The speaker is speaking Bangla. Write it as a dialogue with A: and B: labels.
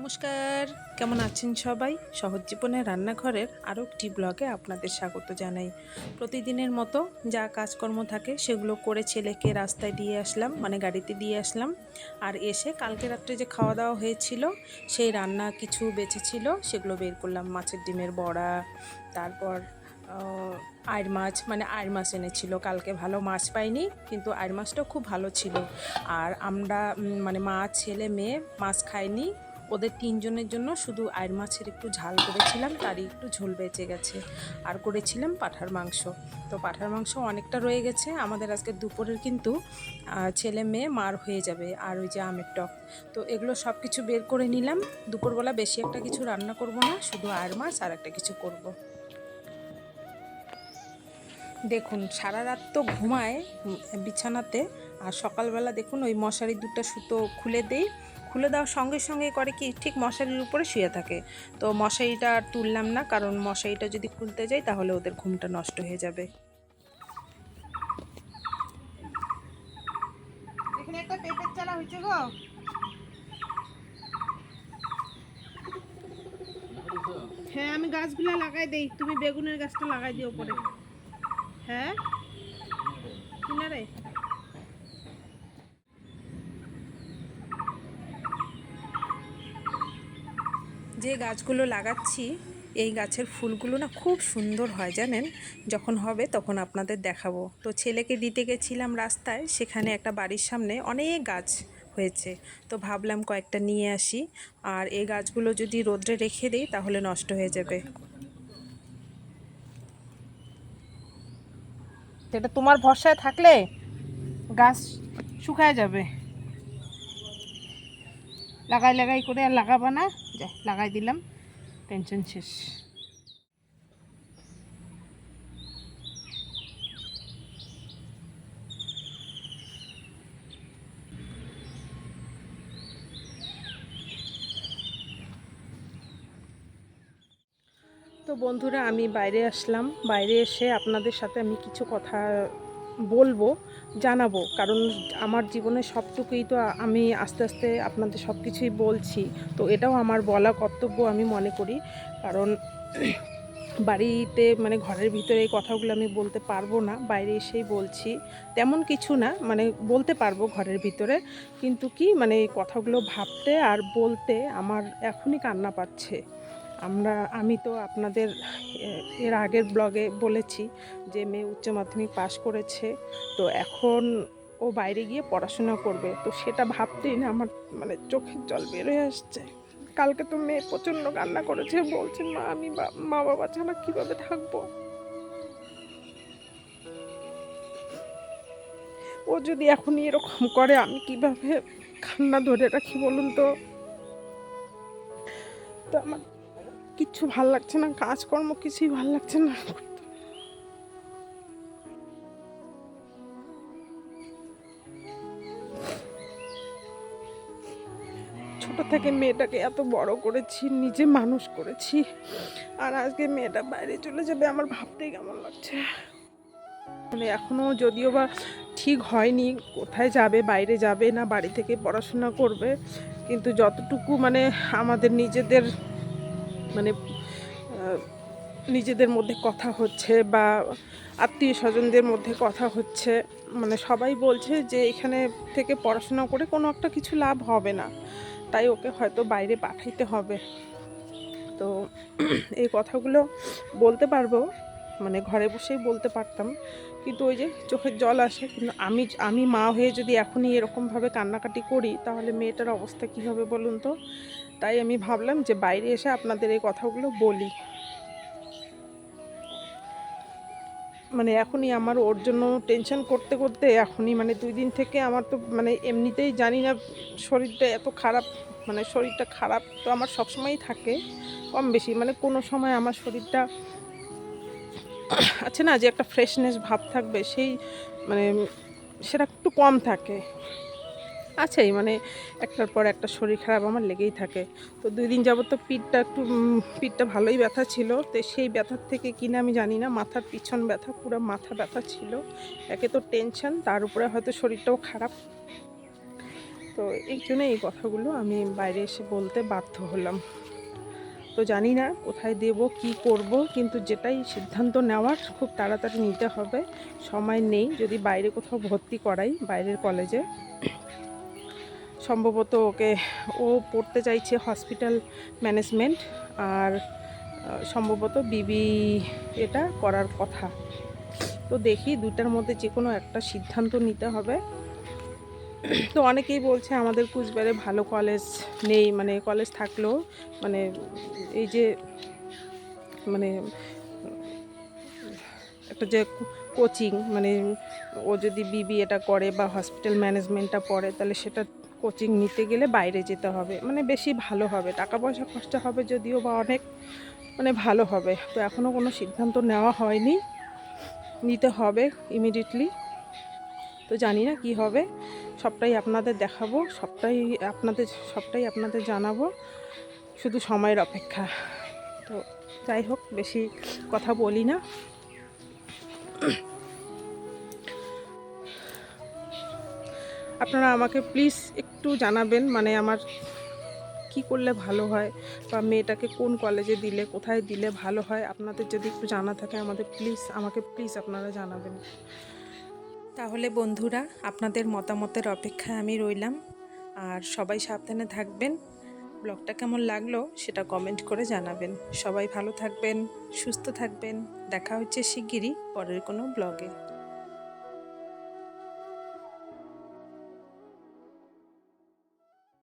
A: নমস্কার, কেমন আছেন সবাই? সহজ জীবনের রান্নাঘরের আরও একটি ব্লগে আপনাদের স্বাগত জানাই। প্রতিদিনের মতো যা কাজকর্ম থাকে সেগুলো করে ছেলেকে রাস্তায় দিয়ে আসলাম, মানে গাড়িতে দিয়ে আসলাম। আর এসে কালকে রাত্রে যে খাওয়া দাওয়া হয়েছিল সেই রান্না কিছু বেঁচে ছিল, সেগুলো বের করলাম। মাছের ডিমের বড়া, তারপর আইড় মাছ, মানে আইড় মাছ এনেছিল কালকে। ভালো মাছ পাইনি, কিন্তু আইড় মাছটাও খুব ভালো ছিল। আর আমরা মানে মা ছেলে মেয়ে মাছ খাইনি, ওদের তিনজনের জন্য শুধু আইড় মাছের একটু ঝাল করেছিলাম, তারই একটু ঝোল বেঁচে গেছে। আর করেছিলাম পাঁঠার মাংস। তো পাঁঠার মাংস অনেকটা রয়ে গেছে আমাদের আজকে দুপুরের, কিন্তু ছেলে মেয়ে মার হয়ে যাবে। আর ওই যে আমের টক, তো এগুলো সব কিছু বের করে নিলাম। দুপুরবেলা বেশি একটা কিছু রান্না করব না, শুধু আইড় মাছ আর একটা কিছু করব। দেখুন, সারা রাত তো ঘুমায় বিছানাতে, আর সকালবেলা দেখুন ওই মশারি দুটো সুতো খুলে দেই, খুলে দেওয়ার সঙ্গে সঙ্গে করে কি ঠিক মশারির উপরে শুয়ে থাকে। তো মশারিটা আর তুললাম না, কারণ মশারিটা যদি খুলতে যাই তাহলে ওদের ঘুমটা নষ্ট হয়ে যাবে।
B: এখানে একটা পেঁপের চারা হয়েছে গো। হ্যাঁ, আমি গাছগুলো লাগাই দেই, তুমি বেগুনের গাছটা লাগাই দিও পরে। হ্যাঁ, কিনারে।
A: যে গাছগুলো লাগাচ্ছি এই গাছের ফুলগুলো না খুব সুন্দর হয় জানেন। যখন হবে তখন আপনাদের দেখাবো। তো ছেলেকে দিতে গেছিলাম রাস্তায়, সেখানে একটা বাড়ির সামনে অনেক গাছ হয়েছে, তো ভাবলাম কয়েকটা নিয়ে আসি। আর এই গাছগুলো যদি রোদ্রে রেখে দিই তাহলে নষ্ট হয়ে যাবে।
B: এটা তোমার ভরসায় থাকলে গাছ শুকায় যাবে। লাগাই লাগাই করে আর লাগাবা না, যা লাগাই দিলাম, টেনশন শেষ।
A: তো বন্ধুরা, আমি বাইরে আসলাম। বাইরে এসে আপনাদের সাথে আমি কিছু কথা বলবো, জানাবো। কারণ আমার জীবনে সবটুকুই তো আমি আস্তে আস্তে আপনাদের সব কিছুই বলছি। তো এটাও আমার বলা কর্তব্য আমি মনে করি। কারণ বাড়িতে মানে ঘরের ভিতরে এই কথাগুলো আমি বলতে পারবো না, বাইরে এসেই বলছি। তেমন কিছু না, মানে বলতে পারবো ঘরের ভিতরে, কিন্তু কি মানে এই কথাগুলো ভাবতে আর বলতে আমার এখনই কান্না পাচ্ছে। আমি তো আপনাদের এর আগের ব্লগে বলেছি যে মেয়ে উচ্চ মাধ্যমিক পাশ করেছে, তো এখন ও বাইরে গিয়ে পড়াশোনা করবে। তো সেটা ভাবতেই না আমার মানে চোখের জল বেরোয় আসছে। কালকে তো মেয়ে প্রচণ্ড কান্না করেছে, বলছে মা আমি মা বাবা ছাড়া কীভাবে থাকবো। ও যদি এখনই এরকম করে আমি কিভাবে কান্না ধরে রাখি বলুন তো। তো আমার কিচ্ছু ভাল লাগছে না, কাজকর্ম কিছুই ভাল লাগছে না। ছোট থেকে মেয়েটাকে এত বড় করেছি, নিজে মানুষ করেছি, আর আজকে মেয়েটা বাইরে চলে যাবে, আমার ভাবতেই কেমন লাগছে। মানে এখনও যদিও বা ঠিক হয়নি কোথায় যাবে, বাইরে যাবে না বাড়ি থেকে পড়াশোনা করবে, কিন্তু যতটুকু মানে আমাদের নিজেদের মানে নিজেদের মধ্যে কথা হচ্ছে বা আত্মীয় স্বজনদের মধ্যে কথা হচ্ছে, মানে সবাই বলছে যে এখানে থেকে পড়াশোনা করে কোনো একটা কিছু লাভ হবে না, তাই ওকে হয়তো বাইরে পাঠাইতে হবে। তো এই কথাগুলো বলতে পারবো, মানে ঘরে বসেই বলতে পারতাম, কিন্তু ওই যে চোখের জল আসে। কিন্তু আমি মা হয়ে যদি এখনই এরকমভাবে কান্নাকাটি করি তাহলে মেয়েটার অবস্থা কী হবে বলুন তো। তাই আমি ভাবলাম যে বাইরে এসে আপনাদের এই কথাগুলো বলি। মানে এখনই আমার ওর জন্য টেনশন করতে করতে এখনই মানে 2 দিন থেকে আমার তো মানে এমনিতেই জানি না শরীরটা এত খারাপ, মানে শরীরটা খারাপ তো আমার সবসময়ই থাকে কম বেশি, মানে কোনো সময় আমার শরীরটা আছে না যে একটা ফ্রেশনেস ভাব থাকবে, সেই মানে সেটা একটু কম থাকে। আছেই মানে একটার পর একটা শরীর খারাপ আমার লেগেই থাকে। তো 2 দিন যাবত তো পিঠটা ভালোই ব্যথা ছিল। তো সেই ব্যথার থেকে কিনা আমি জানি না, মাথার পিছন ব্যথা, পুরো মাথা ব্যথা ছিল। একে তো টেনশন, তার উপরে হয়তো শরীরটাও খারাপ। তো এই জন্য এই কথাগুলো আমি বাইরে এসে বলতে বাধ্য হলাম। তো জানি না কোথায় দেব, কি করব, কিন্তু যেটাই সিদ্ধান্ত নেওয়ার খুব তাড়াতাড়ি নিতে হবে, সময় নেই। যদি বাইরে কোথাও ভর্তি করাই, বাইরের কলেজে, সম্ভবত ওকে, ও পড়তে চাইছে হসপিটাল ম্যানেজমেন্ট, আর সম্ভবত বিবি এটা করার কথা। তো দেখি দুটার মধ্যে যে কোনো একটা সিদ্ধান্ত নিতে হবে। তো অনেকেই বলছে আমাদের কুচবিহারে ভালো কলেজ নেই, মানে কলেজ থাকলেও মানে এই যে মানে একটা যে কোচিং, মানে ও যদি বিবি এটা করে বা হসপিটাল ম্যানেজমেন্টটা পড়ে, তাহলে সেটা কোচিং নিতে গেলে বাইরে যেতে হবে, মানে বেশি ভালো হবে, টাকা পয়সা খরচা হবে যদিও বা অনেক, মানে ভালো হবে। তো এখনও কোনো সিদ্ধান্ত নেওয়া হয়নি, নিতে হবে ইমিডিয়েটলি। তো জানি না কি হবে, সবটাই আপনাদের দেখাবো, সবটাই আপনাদের জানাবো, শুধু সময়ের অপেক্ষা। তো যাই হোক, বেশি কথা বলি না। আপনারা আমাকে প্লিজ একটু জানাবেন, মানে আমার কি করলে ভালো হয়, বা মেয়েটাকে কোন কলেজে দিলে, কোথায় দিলে ভালো হয়, আপনাদের যদি একটু জানা থাকে আমাকে প্লিজ আপনারা জানাবেন। তাহলে বন্ধুরা, আপনাদের মতামতের অপেক্ষায় আমি রইলাম, আর সবাই সাবধানে থাকবেন। ব্লগটা কেমন লাগলো সেটা কমেন্ট করে জানাবেন। সবাই ভালো থাকবেন, সুস্থ থাকবেন। দেখা হচ্ছে শিগগিরই পরের কোনো ব্লগে।